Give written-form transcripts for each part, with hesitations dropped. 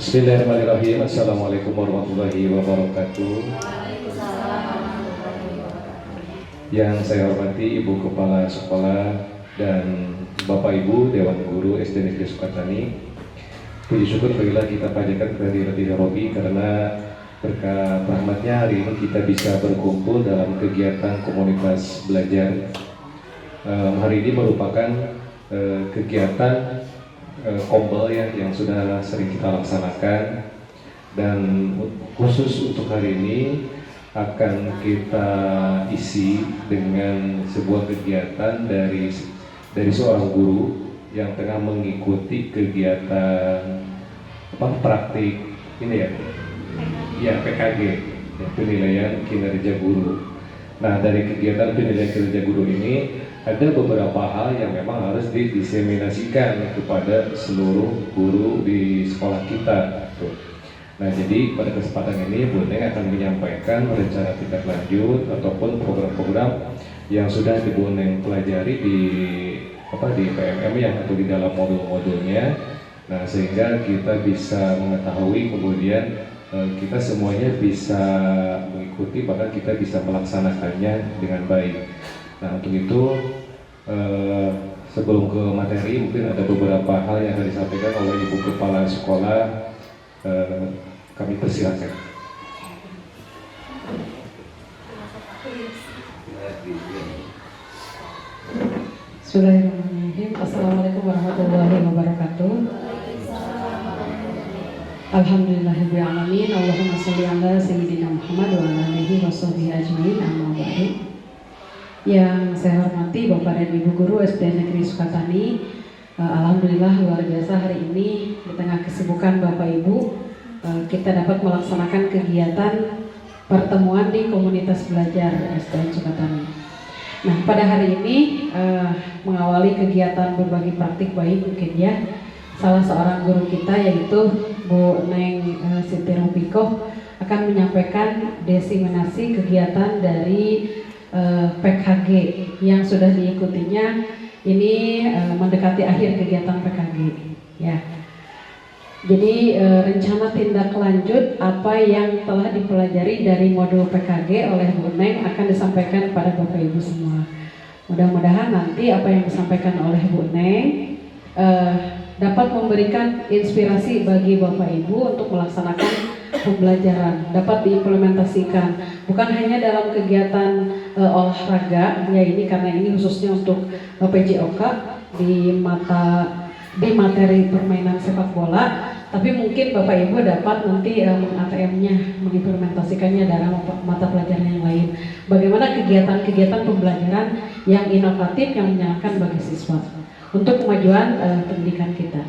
Bismillahirrahmanirrahim. Assalamualaikum warahmatullahi wabarakatuh. Yang saya hormati Ibu Kepala Sekolah dan Bapak Ibu Dewan Guru SD Negeri Sukatani. Puji syukur berilah kita panjatkan kehadirat Robi karena berkat rahmatnya hari ini kita bisa berkumpul dalam kegiatan komunitas belajar. Hari ini merupakan kegiatan kombel ya yang sudah sering kita laksanakan, dan khusus untuk hari ini akan kita isi dengan sebuah kegiatan dari seorang guru yang tengah mengikuti kegiatan praktik ini ya PKG ya, penilaian kinerja guru. Nah, dari kegiatan penilaian kinerja guru ini ada beberapa hal yang memang harus didiseminasikan kepada seluruh guru di sekolah kita. Nah, jadi pada kesempatan ini Bu Neng akan menyampaikan rencana tindak lanjut ataupun program-program yang sudah Bu Neng pelajari di PMM ya, atau di dalam modul-modulnya. Nah, sehingga kita bisa mengetahui, kemudian kita semuanya bisa mengikuti, bahkan kita bisa melaksanakannya dengan baik. Nah, untuk itu sebelum ke materi, mungkin ada beberapa hal yang akan disampaikan oleh Ibu Kepala Sekolah. Kami persilakan. Bismillahirrahmanirrahim. Assalamualaikum warahmatullahi wabarakatuh. Alhamdulillahirabbil alamin. Allahumma shalli ala sayyidina Muhammad wa ala alihi washabihi ajmain. Amma ba'du. Yang saya hormati Bapak dan Ibu Guru SD Negeri Sukatani, alhamdulillah luar biasa hari ini di tengah kesibukan Bapak Ibu kita dapat melaksanakan kegiatan pertemuan di komunitas belajar SDN Sukatani. Nah, pada hari ini mengawali kegiatan berbagi praktik baik mungkin ya, salah seorang guru kita yaitu Bu Neng Siti Rupikoh akan menyampaikan diseminasi kegiatan dari PKG yang sudah diikutinya. Ini mendekati akhir kegiatan PKG ya. Jadi rencana tindak lanjut apa yang telah dipelajari dari modul PKG oleh Bu Neng akan disampaikan pada Bapak Ibu semua. Mudah-mudahan nanti apa yang disampaikan oleh Bu Neng dapat memberikan inspirasi bagi Bapak Ibu untuk melaksanakan pembelajaran, dapat diimplementasikan bukan hanya dalam kegiatan olahraga ya, ini karena ini khususnya untuk PJOK di materi permainan sepak bola, tapi mungkin Bapak Ibu dapat nanti meng-ATM-nya, mengimplementasikannya dalam mata pelajaran yang lain. Bagaimana kegiatan-kegiatan pembelajaran yang inovatif yang menyenangkan bagi siswa untuk kemajuan pendidikan kita.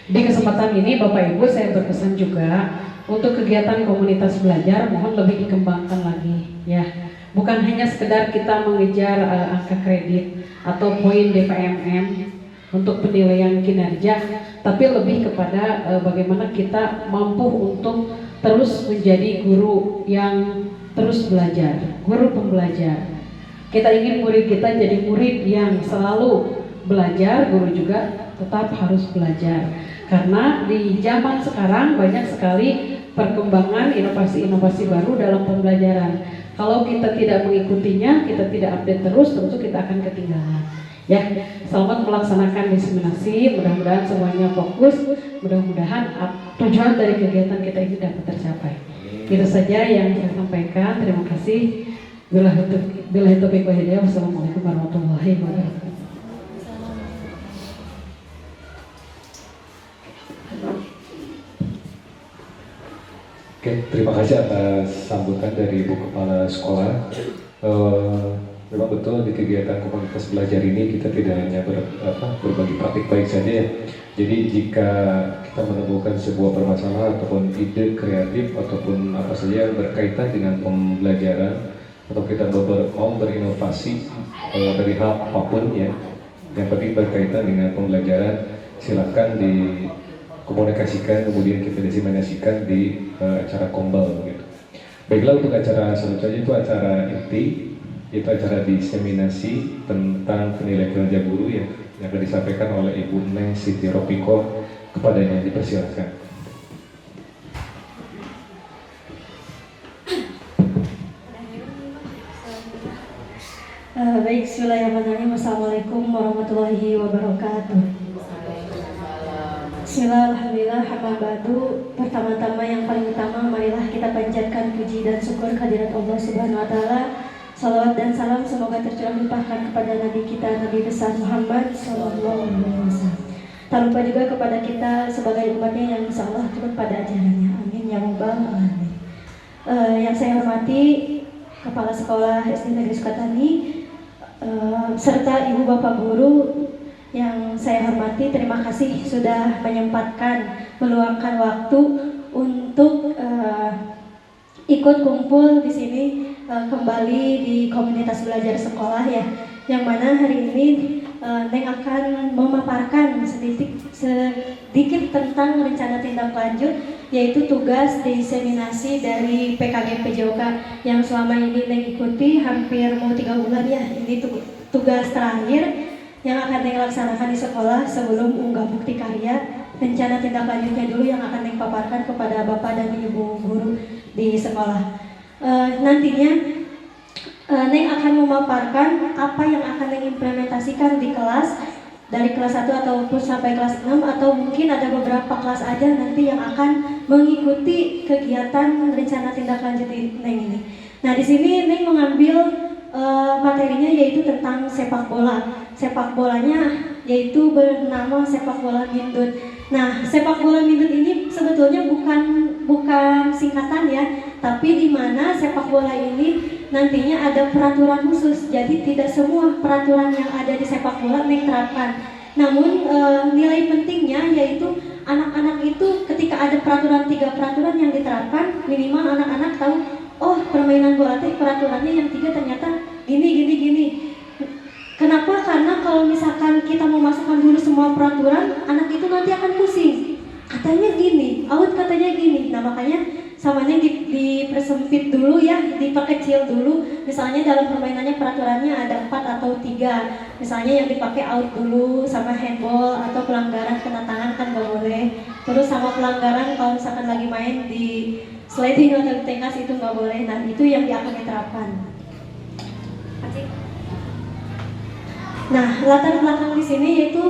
Di kesempatan ini Bapak Ibu saya berpesan juga untuk kegiatan komunitas belajar mohon lebih dikembangkan lagi ya. Bukan hanya sekedar kita mengejar angka kredit atau poin DPMM untuk penilaian kinerja, tapi lebih kepada bagaimana kita mampu untuk terus menjadi guru yang terus belajar, guru pembelajar. Kita ingin murid kita jadi murid yang selalu belajar, guru juga tetap harus belajar. Karena di zaman sekarang banyak sekali perkembangan inovasi-inovasi baru dalam pembelajaran. Kalau kita tidak mengikutinya, kita tidak update terus, tentu kita akan ketinggalan. Ya, selamat melaksanakan diseminasi. Mudah-mudahan semuanya fokus. Mudah-mudahan tujuan dari kegiatan kita ini dapat tercapai. Itu saja yang saya sampaikan. Terima kasih. Billahi taufiq wal hidayah. Wassalamualaikum warahmatullahi wabarakatuh. Oke, terima kasih atas sambutan dari Ibu Kepala Sekolah. Memang betul di kegiatan komunitas belajar ini kita tidak hanya berbagi praktik baik saja ya. Jadi jika kita menemukan sebuah permasalahan ataupun ide kreatif ataupun apa saja yang berkaitan dengan pembelajaran, atau kita mau berinovasi dari hal apapun ya, yang penting berkaitan dengan pembelajaran, silakan dikomunikasikan, kemudian kita diseminasikan di acara kombel gitu. Baiklah, untuk acara selanjutnya itu acara inti, itu acara diseminasi tentang penilaian kinerja guru ya, yang akan disampaikan oleh Ibu Neng Siti Rupikoh. Kepadanya dipersilakan. Baik, bismillahirrahmanirrahim. Assalamualaikum warahmatullahi wabarakatuh. Bismillah, alhamdulillah, hamma ba'du. Pertama-tama yang paling utama, marilah kita panjatkan puji dan syukur kehadirat Allah Subhanahu wa taala. Salawat dan salam semoga tercurah limpahkan kepada Nabi kita, Nabi besar Muhammad sallallahu alaihi wasallam. Tak lupa juga kepada kita sebagai umatnya yang insyaallah turut pada ajarannya. Amin ya rabbal alamin. Yang saya hormati Kepala Sekolah SD Negeri Sukatani, serta Ibu Bapak Guru yang saya hormati, terima kasih sudah menyempatkan meluangkan waktu untuk ikut kumpul di sini kembali di komunitas belajar sekolah ya, yang mana hari ini Neng akan memaparkan sedikit tentang rencana tindak lanjut, yaitu tugas diseminasi dari PKG PJOK yang selama ini Neng ikuti hampir mau 3 bulan ya. Ini tugas terakhir yang akan Neng laksanakan di sekolah sebelum unggah bukti karya. Rencana tindak lanjutnya dulu yang akan Neng paparkan kepada Bapak dan Ibu guru di sekolah. Nantinya Neng akan memaparkan apa yang akan Neng implementasikan di kelas, dari kelas 1 ataupun sampai kelas 6, atau mungkin ada beberapa kelas aja nanti yang akan mengikuti kegiatan rencana tindak lanjut Neng ini. Nah, di sini Neng mengambil materinya yaitu tentang sepak bola. Sepak bolanya yaitu bernama sepak bola Mindut. Nah, sepak bola Mindut ini sebetulnya bukan singkatan ya, tapi di mana sepak bola ini nantinya ada peraturan khusus. Jadi tidak semua peraturan yang ada di sepak bola diterapkan. Namun nilai pentingnya yaitu anak-anak itu ketika ada 3 peraturan yang diterapkan, minimal anak-anak tahu, oh permainan bola teh peraturannya yang 3 ternyata gini. Kenapa? Karena kalau misalkan kita memasukkan dulu semua peraturan, anak itu nanti akan pusing. Katanya gini, out katanya gini. Nah, makanya samanya dipersempit dulu ya, diperkecil dulu. Misalnya dalam permainannya peraturannya ada 4 atau 3. Misalnya yang dipakai out dulu, sama handball atau pelanggaran kena tangan kan gak boleh. Terus sama pelanggaran kalau misalkan lagi main di sliding atau di tengkas itu gak boleh. Nah, itu yang akan diterapkan. Nah, latar belakang di sini yaitu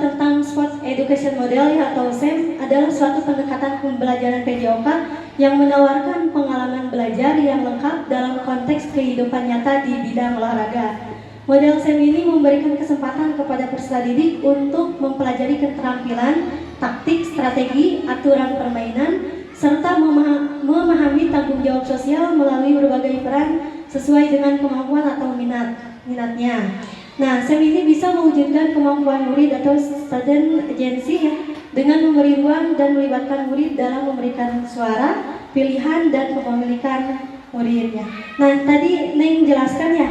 tentang Sport Education Model ya, atau SEM adalah suatu pendekatan pembelajaran PJOK yang menawarkan pengalaman belajar yang lengkap dalam konteks kehidupan nyata di bidang olahraga. Model SEM ini memberikan kesempatan kepada peserta didik untuk mempelajari keterampilan, taktik, strategi, aturan permainan, serta memahami tanggung jawab sosial melalui berbagai peran sesuai dengan kemampuan atau minatnya. Nah, SEM ini bisa mewujudkan kemampuan murid atau student agency ya, dengan memberi ruang dan melibatkan murid dalam memberikan suara, pilihan, dan kepemilikan muridnya. Nah, tadi Neng jelaskan ya,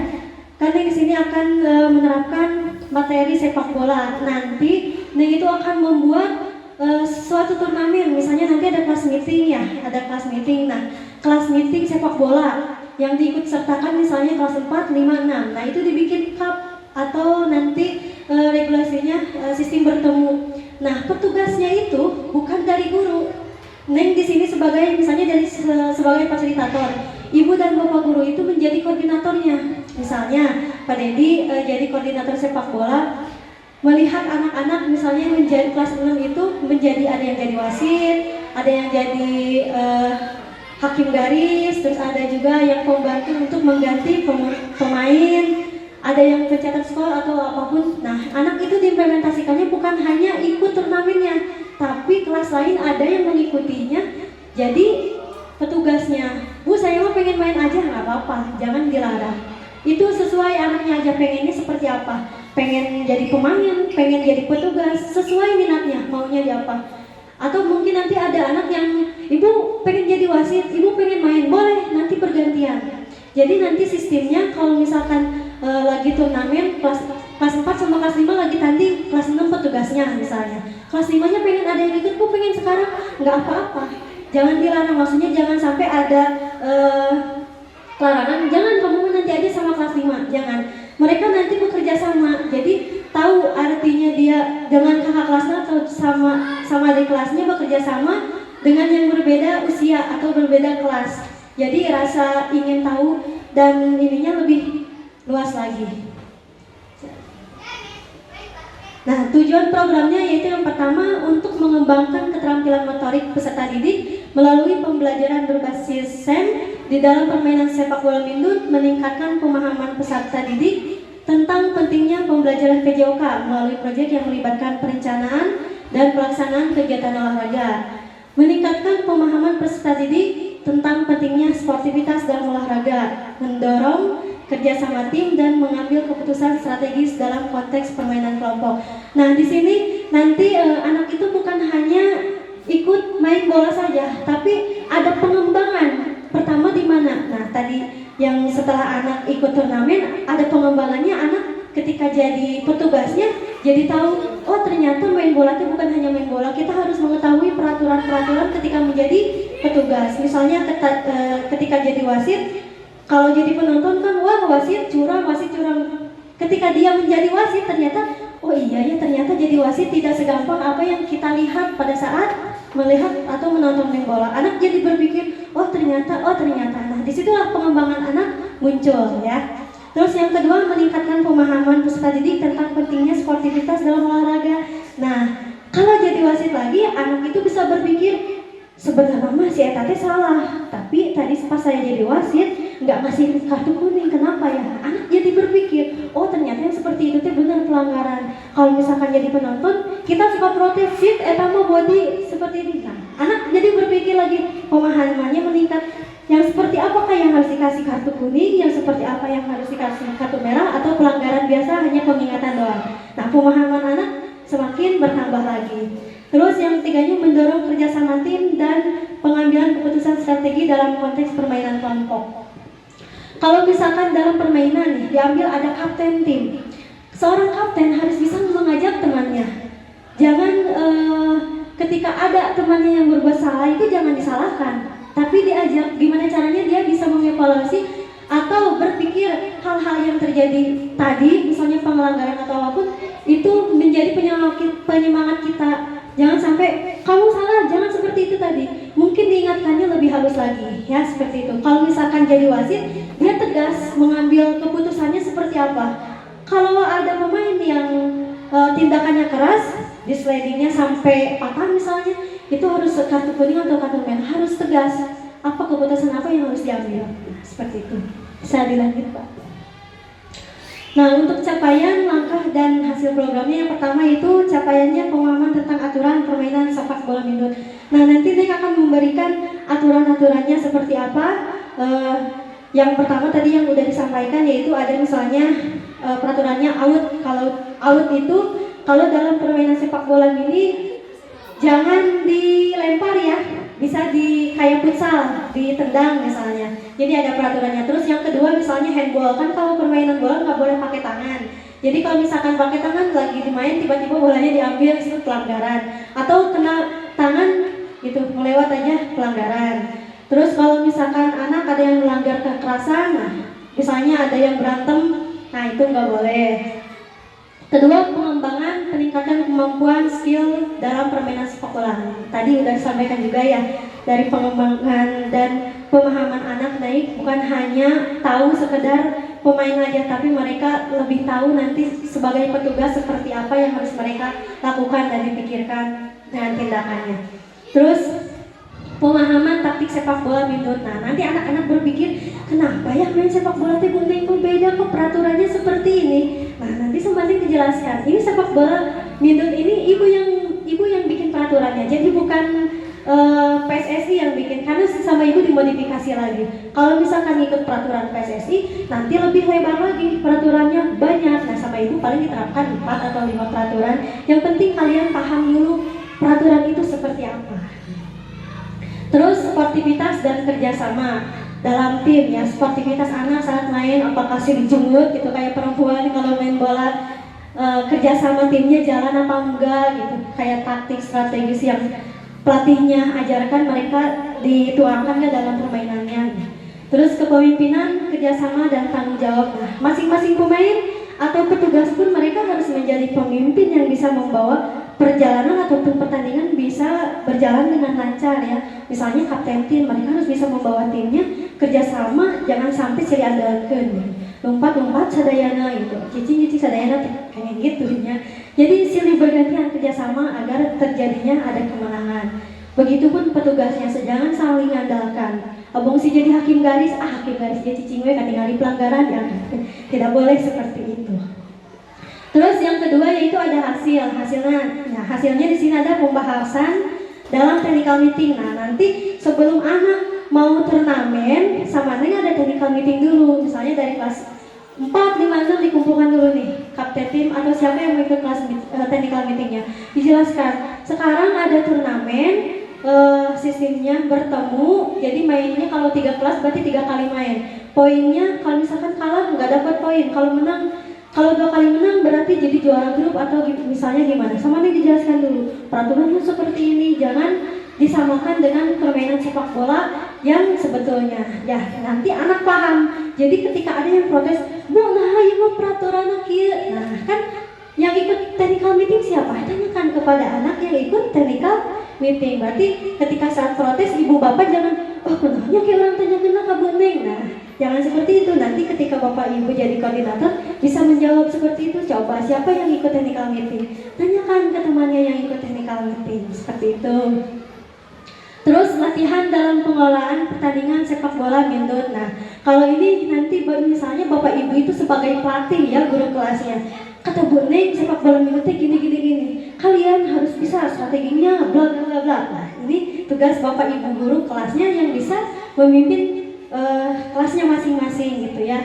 kan Neng sini akan menerapkan materi sepak bola. Nanti Neng itu akan membuat suatu turnamen, misalnya nanti ada kelas meeting ya, ada kelas meeting. Nah, kelas meeting sepak bola yang diikut sertakan misalnya kelas 4, 5, 6. Nah, itu dibikin cup atau nanti regulasinya sistem bertemu. Nah, petugasnya itu bukan dari guru. Neng di sini sebagai misalnya sebagai fasilitator. Ibu dan bapak guru itu menjadi koordinatornya. Misalnya Pak Dedi jadi koordinator sepak bola, melihat anak-anak misalnya menjadi kelas 6 itu menjadi, ada yang jadi wasit, ada yang jadi hakim garis, terus ada juga yang pembantu untuk mengganti pemain, ada yang pencetak skor atau apapun. Nah, anak itu diimplementasikannya bukan hanya ikut turnamennya, tapi kelas lain ada yang mengikutinya. Jadi petugasnya, Bu saya mau pengen main aja, nggak apa-apa, jangan dilarang. Itu sesuai anaknya aja pengennya seperti apa. Pengen jadi pemain, pengen jadi petugas, sesuai minatnya, maunya di apa. Atau mungkin nanti ada anak yang, ibu pengen jadi wasit, ibu pengen main, boleh, nanti pergantian. Jadi nanti sistemnya kalau misalkan lagi turnamen kelas 4 sama kelas 5 lagi tanding, kelas 6 petugasnya misalnya. Kelas 5-nya pengen ada yang ikut, kok pengen sekarang, nggak apa-apa. Jangan dilarang, maksudnya jangan sampai ada larangan, jangan kamu nanti aja sama kelas 5, jangan. Mereka nanti bekerja sama, jadi tahu artinya dia dengan kakak kelasnya atau sama adik kelasnya bekerja sama dengan yang berbeda usia atau berbeda kelas. Jadi rasa ingin tahu dan ininya lebih luas lagi. Nah, tujuan programnya yaitu yang pertama untuk mengembangkan keterampilan motorik peserta didik melalui pembelajaran berbasis SEM di dalam permainan sepak bola mindut, meningkatkan pemahaman peserta didik tentang pentingnya pembelajaran PJOK melalui proyek yang melibatkan perencanaan dan pelaksanaan kegiatan olahraga, meningkatkan pemahaman peserta didik tentang pentingnya sportivitas dalam olahraga, mendorong kerjasama tim dan mengambil keputusan strategis dalam konteks permainan kelompok. Nah, di sini nanti anak itu bukan hanya ikut main bola saja, tapi ada pengembangan. Pertama di mana? Nah, tadi yang setelah anak ikut turnamen, ada pengembangannya. Anak ketika jadi petugasnya jadi tahu, oh ternyata main bola itu bukan hanya main bola, kita harus mengetahui peraturan-peraturan ketika menjadi petugas. Misalnya ketika jadi wasit, kalau jadi penonton kan, wah wasit curang. Ketika dia menjadi wasit ternyata, oh iya ya, ternyata jadi wasit tidak segampang apa yang kita lihat pada saat melihat atau menonton main bola. Anak jadi berpikir, oh ternyata. Nah, disitulah pengembangan anak muncul ya. Terus yang kedua, meningkatkan pemahaman peserta didik tentang pentingnya sportivitas dalam olahraga. Nah, kalau jadi wasit lagi, anak itu bisa berpikir, sebenarnya mah si Eta teh salah, tapi tadi pas saya jadi wasit nggak ngasih kartu kuning, kenapa ya? Anak jadi berpikir, oh ternyata yang seperti itu teh benar pelanggaran. Kalau misalkan jadi penonton, kita suka protes, sit Eta mah body seperti ini. Nah, anak jadi berpikir lagi, pemahamannya meningkat. Yang seperti apakah yang harus dikasih kartu kuning, yang seperti apa yang harus dikasih kartu merah, atau pelanggaran biasa hanya pengingatan doang. Nah, pemahaman anak semakin bertambah lagi. Terus yang ketiganya, mendorong kerjasama tim dan pengambilan keputusan strategi dalam konteks permainan kelompok. Kalau misalkan dalam permainan nih, diambil ada kapten tim. Seorang kapten harus bisa mengajak temannya. Jangan ketika ada temannya yang berbuat salah itu jangan disalahkan, tapi diajak gimana caranya dia bisa mengevaluasi atau berpikir hal-hal yang terjadi tadi, misalnya pelanggaran atau apapun, itu menjadi penyemangat kita. Jangan sampai kamu salah, jangan seperti itu tadi. Mungkin diingatkannya lebih halus lagi, ya seperti itu. Kalau misalkan jadi wasit, dia tegas mengambil keputusannya seperti apa. Kalau ada pemain yang tindakannya keras, dislidingnya sampai patah misalnya, itu harus kartu kuning atau kartu merah, harus tegas. Apa keputusan apa yang harus diambil? Nah, seperti itu. Bisa dilanjut, Pak. Nah, untuk capaian, langkah, dan hasil programnya, yang pertama itu capaiannya pemahaman tentang aturan permainan sepak bola mindut. Nah, nanti Nek akan memberikan aturan-aturannya seperti apa. Yang pertama tadi yang udah disampaikan, yaitu ada misalnya peraturannya out. Kalau out itu, kalau dalam permainan sepak bola mini jangan dilempar ya, bisa di kayak futsal, ditendang misalnya. Jadi ada peraturannya. Terus yang kedua misalnya handball, kan kalau permainan bola nggak boleh pakai tangan. Jadi kalau misalkan pakai tangan lagi dimain, tiba-tiba bolanya diambil, itu pelanggaran. Atau kena tangan gitu, melewat aja pelanggaran. Terus kalau misalkan anak ada yang melanggar kekerasan, nah misalnya ada yang berantem, nah itu nggak boleh. Kedua, pengembangan peningkatan kemampuan skill dalam permainan sepak bola. Tadi udah disampaikan juga ya, dari pengembangan dan pemahaman anak naik, bukan hanya tahu sekedar pemain aja, tapi mereka lebih tahu nanti sebagai petugas seperti apa yang harus mereka lakukan dan dipikirkan dengan tindakannya. Terus pemahaman taktik sepak bola mindut. Nah, nanti anak-anak berpikir, kenapa ya main sepak bola teh beda kok peraturannya seperti ini. Nah, nanti semakin dijelaskan. Ini sepak bola mindut ini ibu yang bikin peraturannya. Jadi bukan PSSI yang bikin, karena sama ibu dimodifikasi lagi. Kalau misalkan ikut peraturan PSSI, nanti lebih lebar lagi, peraturannya banyak. Nah, sama ibu paling diterapkan 4 atau 5 peraturan. Yang penting kalian paham dulu peraturan itu seperti apa. Terus sportivitas dan kerjasama dalam tim ya. Sportivitas anak saat main, apakah dijungut gitu kayak perempuan kalau main bola, kerjasama timnya jalan apa enggak gitu, kayak taktik strategis yang pelatihnya ajarkan mereka dituangkan ke dalam permainannya. Terus kepemimpinan, kerjasama, dan tanggung jawab. Nah, masing-masing pemain atau petugas pun mereka harus menjadi pemimpin yang bisa membawa perjalanan ataupun pertandingan bisa berjalan dengan lancar ya. Misalnya kapten tim, mereka harus bisa membawa timnya kerjasama, jangan sampai silih andalkeun. lompat sadayana gitu, cicing sadayana kayak gitu ya. Jadi silih bergantian kerjasama agar terjadinya ada kemenangan. Begitupun petugasnya, jangan saling mengandalkan. Abang si jadi hakim garis, hakim garis dia cicing we katingali pelanggaran ya. Tidak boleh seperti itu. Terus yang kedua yaitu ada hasilnya. Nah, hasilnya di sini ada pembahasan dalam technical meeting. Nah, nanti sebelum anak mau turnamen, sama neng ada technical meeting dulu. Misalnya dari kelas 4, 5, 6 dikumpulkan dulu nih kapten tim atau siapa yang mau ikut kelas technical meetingnya. Dijelaskan. Sekarang ada turnamen, sistemnya bertemu. Jadi mainnya kalau 3 kelas berarti 3 kali main. Poinnya kalau misalkan kalah nggak dapat poin. Kalau 2 kali menang berarti jadi juara grup atau misalnya gimana. Sama nih dijelaskan dulu. Peraturannya seperti ini, jangan disamakan dengan permainan sepak bola yang sebetulnya. Ya, nanti anak paham. Jadi ketika ada yang protes, "Bu, nah ieu peraturan kieu." Nah, kan yang ikut technical meeting siapa? Tanyakan kepada anak yang ikut technical meeting. Berarti ketika saat protes ibu bapak jangan, "Oh, kenapa kayak orang tanya-tanya ke Bu Neng." Nah, jangan seperti itu. Nanti ketika bapak ibu jadi koordinator bisa menjawab seperti itu. Coba siapa yang ikut technical meeting? Tanyakan ke temannya yang ikut technical meeting. Seperti itu. Terus latihan dalam pengelolaan pertandingan sepak bola mindut. Nah, kalau ini nanti misalnya bapak ibu itu sebagai pelatih ya, guru kelasnya. Kata Bu Neng, sepak bola mindutnya gini. Kalian harus bisa strateginya, bla bla bla bla. Nah, ini tugas bapak ibu guru kelasnya yang bisa memimpin kelasnya masing-masing gitu ya.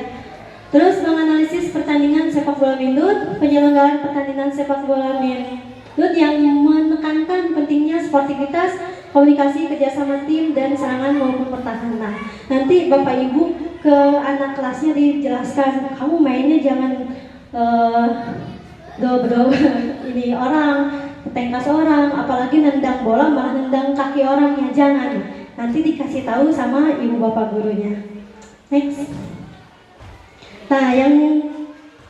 Terus menganalisis pertandingan sepak bola mindut, penyelenggaraan pertandingan sepak bola mindut yang menekankan pentingnya sportivitas, komunikasi, kerjasama tim, dan serangan maupun pertahanan. Nanti bapak ibu ke anak kelasnya dijelaskan, kamu mainnya jangan ini orang, tengkas orang, apalagi nendang bola malah nendang kaki orang, ya jangan. Nanti dikasih tahu sama ibu bapak gurunya. Next. Nah, yang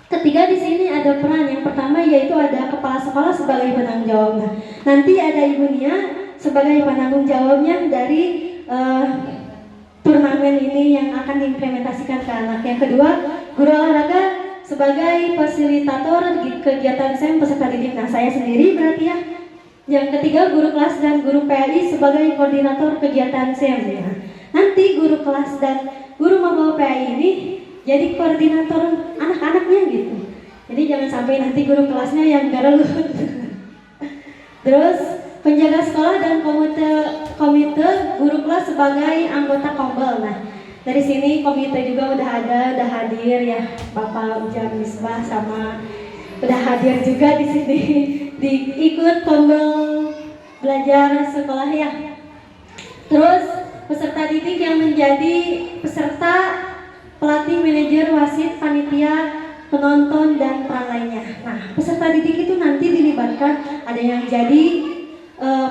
ketiga di sini ada peran. Yang pertama yaitu ada kepala sekolah sebagai penanggung jawab. Nah, nanti ada ibunya sebagai penanggung jawabnya dari turnamen ini yang akan diimplementasikan ke anak. Yang kedua, guru olahraga sebagai fasilitator kegiatan SEM peserta didik. Nah, saya sendiri berarti ya. Yang ketiga, guru kelas dan guru PLI sebagai koordinator kegiatan SEM ya. Nanti guru kelas dan guru maba PLI ini jadi koordinator anak-anaknya gitu. Jadi jangan sampai nanti guru kelasnya yang garelut. Terus penjaga sekolah dan komite guru kelas sebagai anggota kombel. Nah, dari sini komite juga udah hadir ya, Bapak Ujang Misbah sama udah hadir juga di sini diikut kombel belajar sekolah ya. Terus peserta didik yang menjadi peserta, pelatih, manajer, wasit, panitia, penonton, dan peran lainnya. Nah, peserta didik itu nanti dilibatkan, ada yang jadi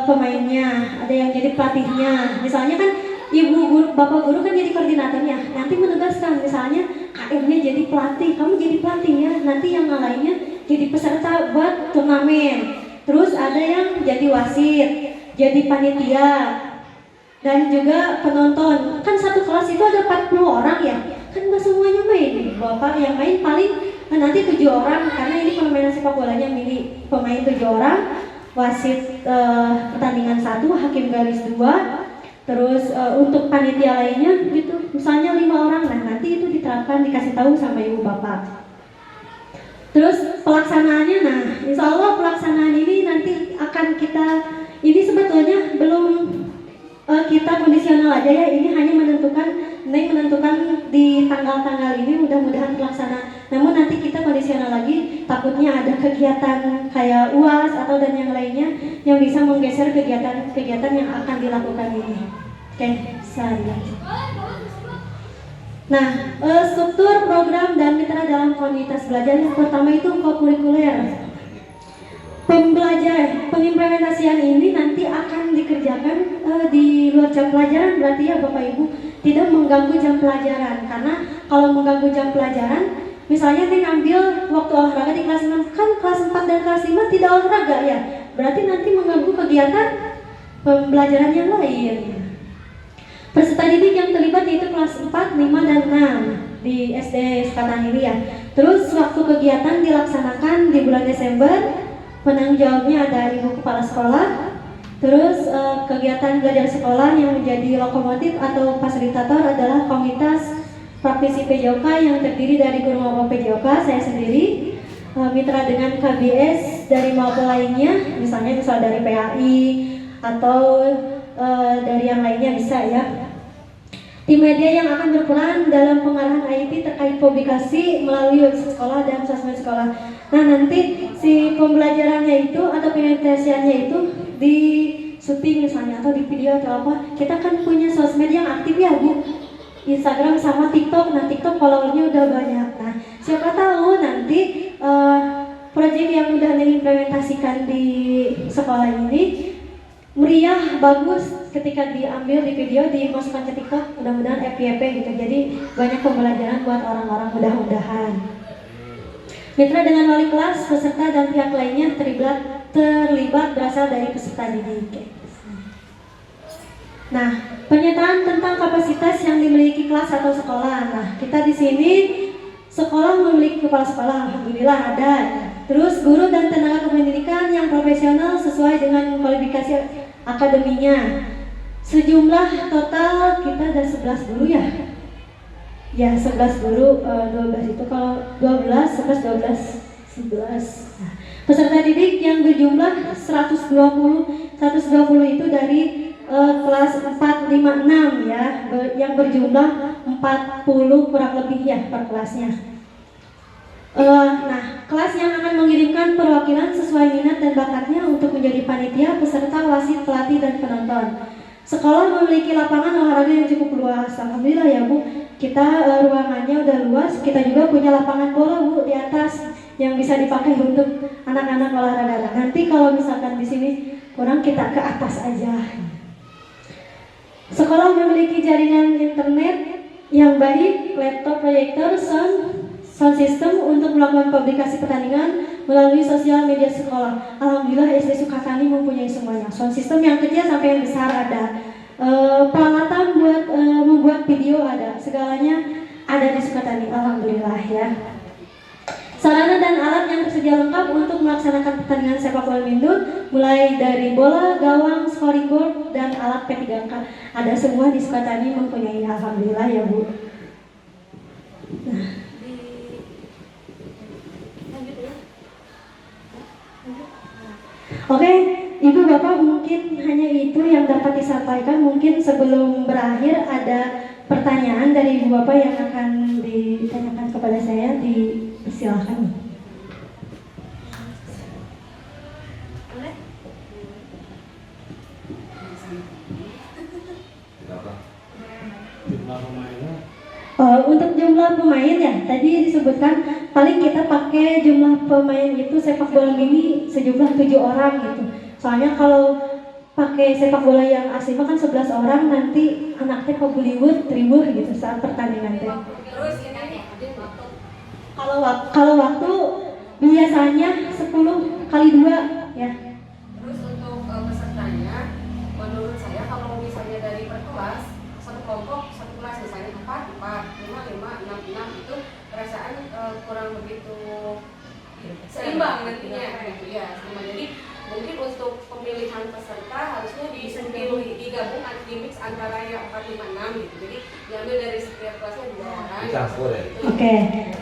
pemainnya, ada yang jadi pelatihnya. Misalnya kan ibu guru, bapak guru kan jadi koordinatornya. Nanti menugaskan, misalnya KM-nya jadi pelatih, kamu jadi pelatih ya. Nanti yang lainnya jadi peserta buat turnamen. Terus ada yang jadi wasit, jadi panitia, dan juga penonton. Kan satu kelas itu ada 40 orang ya. Kan nggak semuanya main. Bapak yang main paling nanti 7 orang karena ini permainan sepak bolanya mini. Pemain 7 orang, wasit pertandingan 1, hakim garis 2. Terus untuk panitia lainnya gitu, misalnya 5 orang. Nah, nanti itu diterapkan, dikasih tahu sama ibu bapak. Terus pelaksanaannya, nah insya Allah pelaksanaan ini nanti akan ini sebetulnya belum kita kondisional aja ya, ini hanya menentukan di tanggal-tanggal ini, mudah-mudahan pelaksana. Namun nanti kita kondisional lagi, takutnya ada kegiatan kayak UAS atau dan yang lainnya yang bisa menggeser kegiatan yang akan dilakukan ini. Oke, saya. Nah, struktur, program, dan mitra dalam komunitas belajar yang pertama itu kokurikuler. Pengimplementasian ini nanti akan dikerjakan di luar jam pelajaran, berarti ya Bapak Ibu tidak mengganggu jam pelajaran. Karena kalau mengganggu jam pelajaran, misalnya nih ngambil waktu olahraga di kelas 6, kan kelas 4 dan kelas 5 tidak olahraga ya, berarti nanti mengganggu kegiatan pembelajaran yang lain. Peserta didik yang terlibat yaitu kelas 4, 5, dan 6. di SD Sukatani ini ya. Terus waktu kegiatan dilaksanakan di bulan Desember, penanggung jawabnya ada Ibu Kepala Sekolah. Terus kegiatan belajar sekolah yang menjadi lokomotif atau fasilitator adalah komunitas praktisi PJOK yang terdiri dari guru maupun PJOK, saya sendiri, mitra dengan KBS dari maupun lainnya, misalnya dari PAI atau dari yang lainnya bisa ya. Tim media yang akan berperan dalam pengarahan IT terkait publikasi melalui website sekolah dan sosmed sekolah. Nah, nanti si pembelajarannya itu atau penelitiannya itu di syuting misalnya atau di video atau apa, kita kan punya sosmed yang aktif ya Bu, Instagram sama TikTok. Nah, TikTok followernya udah banyak. Nah, siapa tahu nanti proyek yang udah diimplementasikan di sekolah ini meriah, bagus, ketika diambil di video dimasukkan ke TikTok, mudah-mudahan FYP gitu. Jadi banyak pembelajaran buat orang-orang, mudah-mudahan. Mitra dengan wali kelas, peserta dan pihak lainnya terlibat berasal dari peserta didik. Nah, pernyataan tentang kapasitas yang dimiliki kelas atau sekolah. Nah, kita di sini sekolah memiliki kepala sekolah, alhamdulillah ada. Terus guru dan tenaga kependidikan yang profesional sesuai dengan kualifikasi akademinya. Sejumlah total kita ada 11 guru ya. Ya, 11 guru, 12 itu kalau 12, 11, 11. Nah, peserta didik yang berjumlah 120 itu dari kelas 4, 5, 6 ya, yang berjumlah 40 kurang lebih ya per kelasnya. Nah, kelas yang akan mengirimkan perwakilan sesuai minat dan bakatnya untuk menjadi panitia, peserta, wasit, pelatih, dan penonton. Sekolah memiliki lapangan olahraga yang cukup luas. Alhamdulillah ya Bu, kita ruangannya udah luas. Kita juga punya lapangan bola Bu di atas yang bisa dipakai untuk anak-anak olahraga. Nanti kalau misalkan di sini kurang, kita ke atas aja. Sekolah memiliki jaringan internet yang baik, laptop, proyektor, sound system untuk melakukan publikasi pertandingan melalui sosial media sekolah. Alhamdulillah SD Sukatani mempunyai semuanya. Sound system yang kecil sampai yang besar ada. Peralatan buat membuat video ada. Segalanya ada di Sukatani. Alhamdulillah ya. Sarana dan alat yang tersedia lengkap untuk melaksanakan pertandingan sepak bola Mindut, mulai dari bola, gawang, scoreboard, dan alat P3K. Ada semua di Sukatani mempunyai. Alhamdulillah ya Bu. Nah. Oke, Ibu Bapak, mungkin hanya itu yang dapat disampaikan. Mungkin sebelum berakhir ada pertanyaan dari Ibu Bapak yang akan ditanyakan kepada saya, dipersilahkan. Untuk jumlah pemain ya, tadi disebutkan paling kita pakai jumlah pemain itu sepak bola mini sejumlah 7 orang gitu. Soalnya kalau pakai sepak bola yang asli kan 11 orang, nanti anaknya kebuliwut, ribuh gitu saat pertandingan teh. Kalau waktu biasanya 10 kali 2 ya. Terus untuk pesertanya, menurut saya kalau misalnya dari per kelas, satu kelompok, satu kelas misalnya 4, 5, 6 itu perasaan kurang begitu seimbang nantinya gitu ya. Jadi mungkin untuk pemilihan peserta harusnya digabung di mix antara yang 4, 5, 6 gitu. Jadi diambil dari setiap kelasnya 2 orang. Dicampur ya. Oke,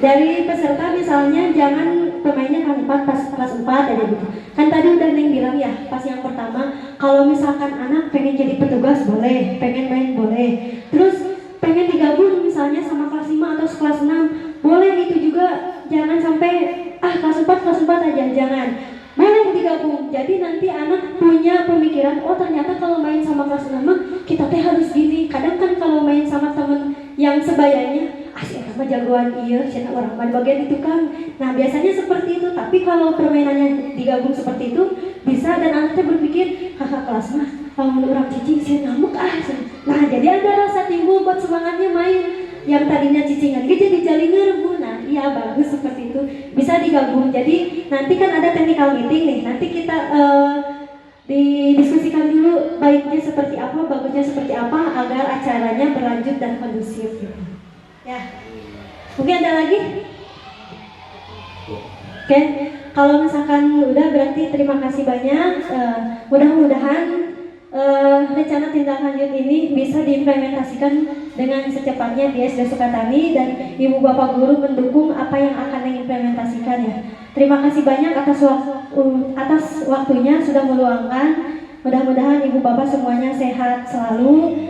dari peserta misalnya jangan pemainnya kelas 4 pas kelas 4 aja gitu. Kan tadi udah Neng bilang ya pas yang pertama, kalau misalkan anak pengen jadi petugas boleh, pengen main boleh. Terus pengen digabung misalnya sama kelas 5 atau kelas 6 boleh, itu juga jangan sampai kelas 4 aja, jangan. Boleh digabung. Jadi nanti anak punya pemikiran, oh ternyata kalau main sama kelas 6 kita teh harus gini. Kadang kan kalau main sama temen yang sebayanya, sama jagoan iya, cina orang main bagian itu kan. Nah biasanya seperti itu. Tapi kalau permainannya digabung seperti itu bisa, dan anaknya berpikir, kakak kelas mah kalau orang cicing sih ngamuk Nah jadi ada rasa timbul buat semangatnya main. Yang tadinya cicingan gitu jadi jalingan Bu. Nah iya bagus seperti itu, bisa digabung. Jadi nanti kan ada technical meeting nih, nanti kita didiskusikan dulu baiknya seperti apa, bagusnya seperti apa agar acaranya berlanjut dan kondusif gitu. Ya. Mungkin ada lagi? Oke, kalau misalkan udah berarti terima kasih banyak. Mudah-mudahan rencana tindak lanjut ini bisa diimplementasikan dengan secepatnya di SD Sukatani dan Ibu Bapak Guru mendukung apa yang akan diimplementasikan ya. Terima kasih banyak atas waktunya sudah meluangkan. Mudah-mudahan Ibu Bapak semuanya sehat selalu,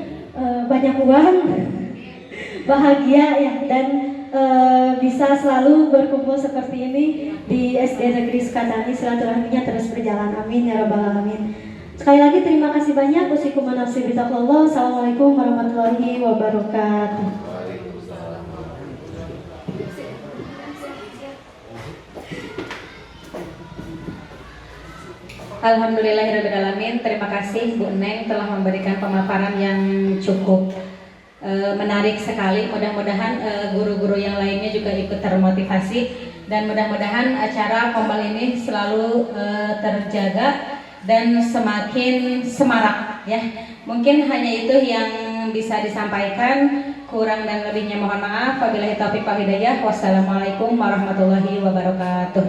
banyak uang, bahagia ya, dan bisa selalu berkumpul seperti ini di SD Negeri Sukatani. Silaturahminya terus berjalan, amin ya rabbal alamin. Sekali lagi terima kasih banyak. Assalamualaikum warahmatullahi wabarakatuh. Alhamdulillahirrahmanirrahim. Terima kasih Bu Neng telah memberikan pemaparan yang cukup menarik sekali. Mudah-mudahan guru-guru yang lainnya juga ikut termotivasi dan mudah-mudahan acara Kombal ini selalu terjaga dan semakin semarak ya. Mungkin hanya itu yang bisa disampaikan, kurang dan lebihnya mohon maaf. Wabillahi taufiq wal hidayah. Wassalamualaikum warahmatullahi wabarakatuh.